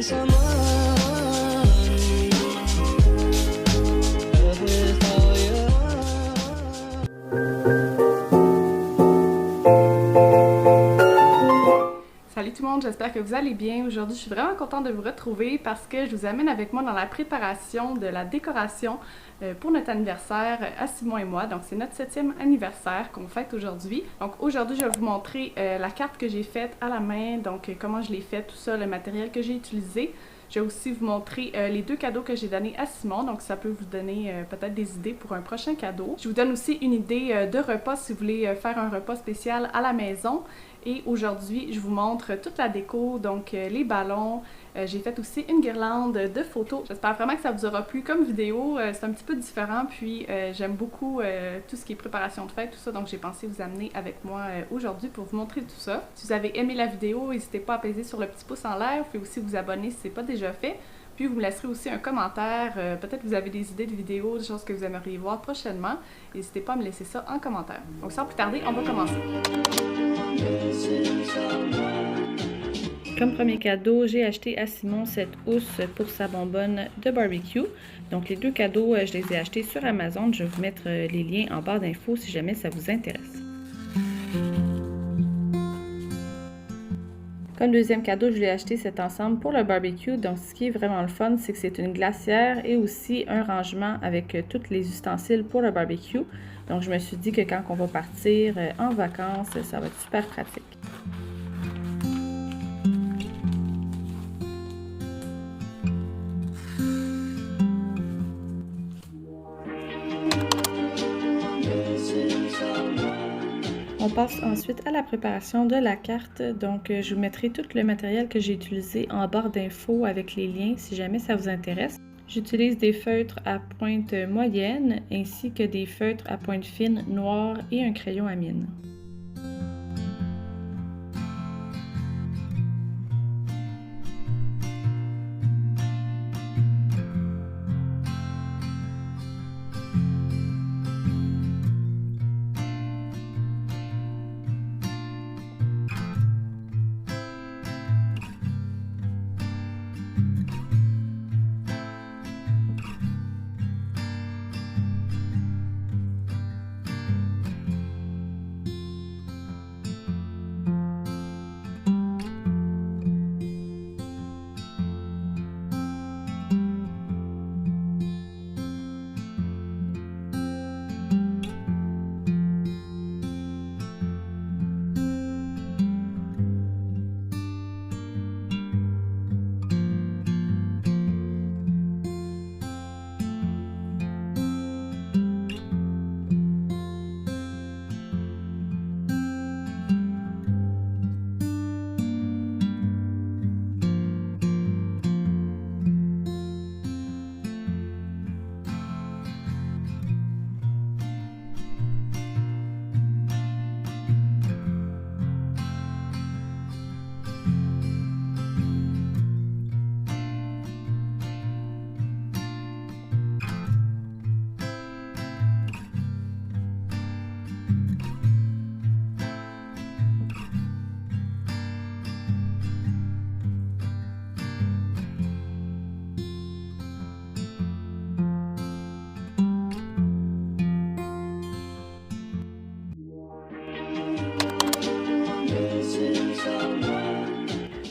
Salut tout le monde, j'espère que vous allez bien. Aujourd'hui, je suis vraiment contente de vous retrouver parce que je vous amène avec moi dans la préparation de la décoration pour notre anniversaire à Simon et moi. Donc, c'est notre 7e anniversaire qu'on fête aujourd'hui. Donc, aujourd'hui, je vais vous montrer la carte que j'ai faite à la main, donc comment je l'ai faite, tout ça, le matériel que j'ai utilisé. Je vais aussi vous montrer les 2 cadeaux que j'ai donnés à Simon, donc ça peut vous donner peut-être des idées pour un prochain cadeau. Je vous donne aussi une idée de repas si vous voulez faire un repas spécial à la maison. Et aujourd'hui, je vous montre toute la déco, donc les ballons. J'ai fait aussi une guirlande de photos. J'espère vraiment que ça vous aura plu comme vidéo. C'est un petit peu différent, puis j'aime beaucoup tout ce qui est préparation de fête, tout ça. Donc j'ai pensé vous amener avec moi aujourd'hui pour vous montrer tout ça. Si vous avez aimé la vidéo, n'hésitez pas à peser sur le petit pouce en l'air. Vous pouvez aussi vous abonner si ce n'est pas déjà fait. Puis vous me laisserez aussi un commentaire. Peut-être que vous avez des idées de vidéos, des choses que vous aimeriez voir prochainement. N'hésitez pas à me laisser ça en commentaire. Donc sans plus tarder, on va commencer. Comme premier cadeau, j'ai acheté à Simon cette housse pour sa bonbonne de barbecue. Donc les 2 cadeaux, je les ai achetés sur Amazon. Je vais vous mettre les liens en barre d'infos si jamais ça vous intéresse. Comme deuxième cadeau, je lui ai acheté cet ensemble pour le barbecue. Donc ce qui est vraiment le fun, c'est que c'est une glacière et aussi un rangement avec tous les ustensiles pour le barbecue. Donc je me suis dit que quand on va partir en vacances, ça va être super pratique. On passe ensuite à la préparation de la carte. Donc, je vous mettrai tout le matériel que j'ai utilisé en barre d'infos avec les liens si jamais ça vous intéresse. J'utilise des feutres à pointe moyenne ainsi que des feutres à pointe fine noire et un crayon à mine.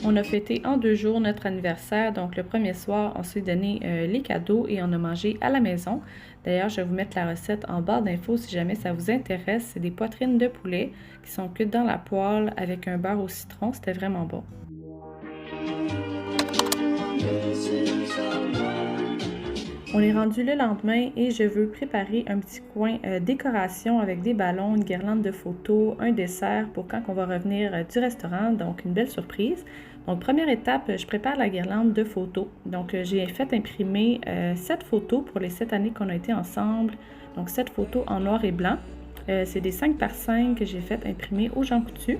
On a fêté en 2 jours notre anniversaire, donc le premier soir, on s'est donné les cadeaux et on a mangé à la maison. D'ailleurs, je vais vous mettre la recette en barre d'infos si jamais ça vous intéresse. C'est des poitrines de poulet qui sont cuites dans la poêle avec un beurre au citron. C'était vraiment bon. On est rendu le lendemain et je veux préparer un petit coin décoration avec des ballons, une guirlande de photos, un dessert pour quand on va revenir du restaurant, donc une belle surprise. Donc première étape, je prépare la guirlande de photos. Donc j'ai fait imprimer 7 photos pour les 7 années qu'on a été ensemble. Donc 7 photos en noir et blanc. C'est des 5 par 5 que j'ai fait imprimer au Jean Coutu.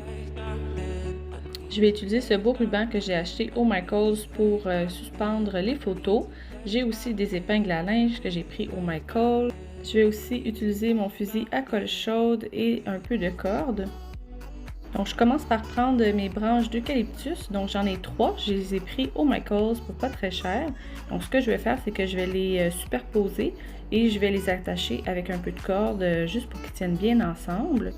Je vais utiliser ce beau ruban que j'ai acheté au Michaels pour suspendre les photos. J'ai aussi des épingles à linge que j'ai pris au Michaels. Je vais aussi utiliser mon fusil à colle chaude et un peu de corde. Donc, je commence par prendre mes branches d'eucalyptus. Donc, j'en ai 3. Je les ai pris au Michaels pour pas très cher. Donc, ce que je vais faire, c'est que je vais les superposer et je vais les attacher avec un peu de corde juste pour qu'ils tiennent bien ensemble.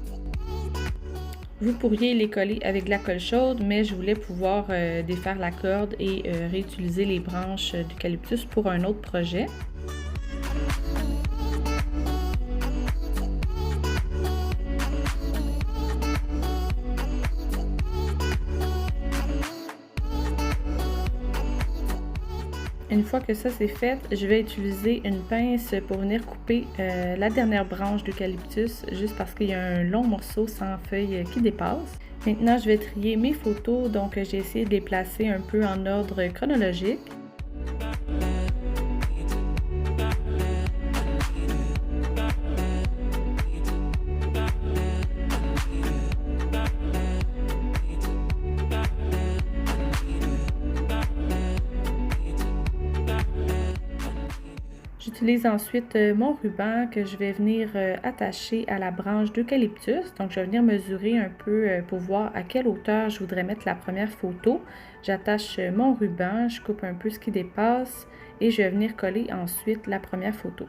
Vous pourriez les coller avec de la colle chaude, mais je voulais pouvoir défaire la corde et réutiliser les branches d'eucalyptus pour un autre projet. Une fois que ça c'est fait, je vais utiliser une pince pour venir couper la dernière branche d'eucalyptus juste parce qu'il y a un long morceau sans feuilles qui dépasse. Maintenant, je vais trier mes photos, donc j'ai essayé de les placer un peu en ordre chronologique. J'utilise ensuite mon ruban que je vais venir attacher à la branche d'eucalyptus. Donc, je vais venir mesurer un peu pour voir à quelle hauteur je voudrais mettre la première photo. J'attache mon ruban, je coupe un peu ce qui dépasse et je vais venir coller ensuite la première photo.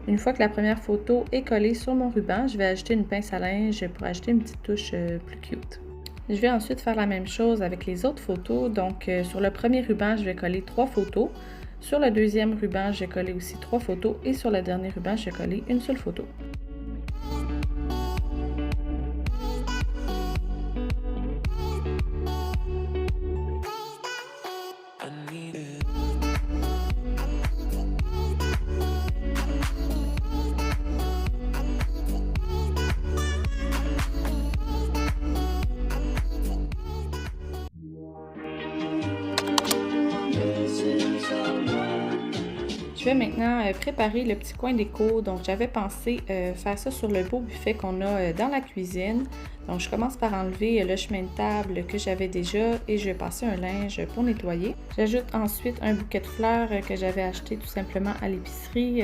Une fois que la première photo est collée sur mon ruban, je vais ajouter une pince à linge pour ajouter une petite touche plus cute. Je vais ensuite faire la même chose avec les autres photos. Donc, sur le premier ruban, je vais coller 3 photos. Sur le deuxième ruban, je vais coller aussi 3 photos. Et sur le dernier ruban, je vais coller une seule photo. Je vais maintenant préparer le petit coin déco. Donc, j'avais pensé faire ça sur le beau buffet qu'on a dans la cuisine. Donc, je commence par enlever le chemin de table que j'avais déjà et je vais passer un linge pour nettoyer. J'ajoute ensuite un bouquet de fleurs que j'avais acheté tout simplement à l'épicerie,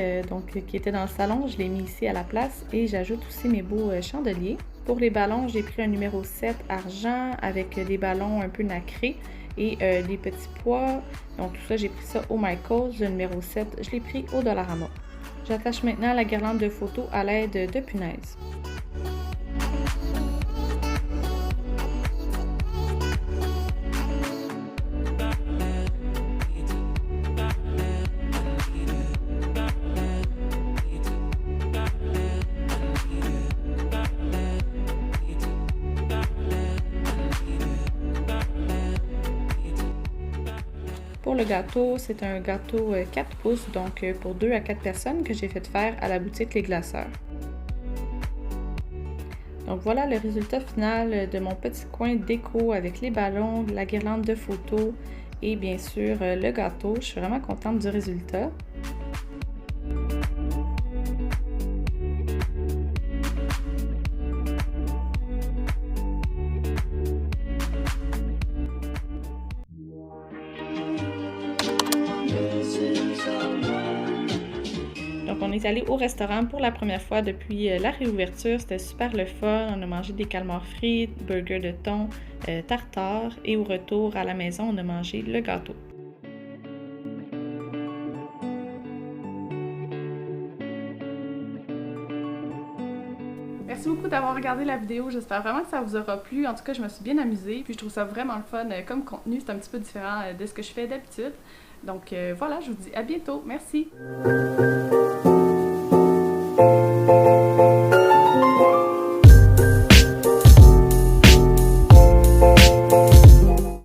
qui était dans le salon. Je l'ai mis ici à la place et j'ajoute aussi mes beaux chandeliers. Pour les ballons, j'ai pris un numéro 7 argent avec des ballons un peu nacrés et des petits pois. Donc tout ça, j'ai pris ça au Michaels. Le numéro 7, je l'ai pris au Dollarama. J'attache maintenant la guirlande de photos à l'aide de punaises. Pour le gâteau, c'est un gâteau 4 pouces, donc pour 2 à 4 personnes que j'ai fait faire à la boutique Les Glaceurs. Donc voilà le résultat final de mon petit coin déco avec les ballons, la guirlande de photos et bien sûr le gâteau. Je suis vraiment contente du résultat. Donc, on est allé au restaurant pour la première fois depuis la réouverture. C'était super le fun. On a mangé des calmars frits, burgers de thon, tartare. Et au retour à la maison, on a mangé le gâteau. Merci beaucoup d'avoir regardé la vidéo. J'espère vraiment que ça vous aura plu. En tout cas, je me suis bien amusée. Puis je trouve ça vraiment le fun comme contenu. C'est un petit peu différent de ce que je fais d'habitude. Donc voilà, je vous dis à bientôt. Merci!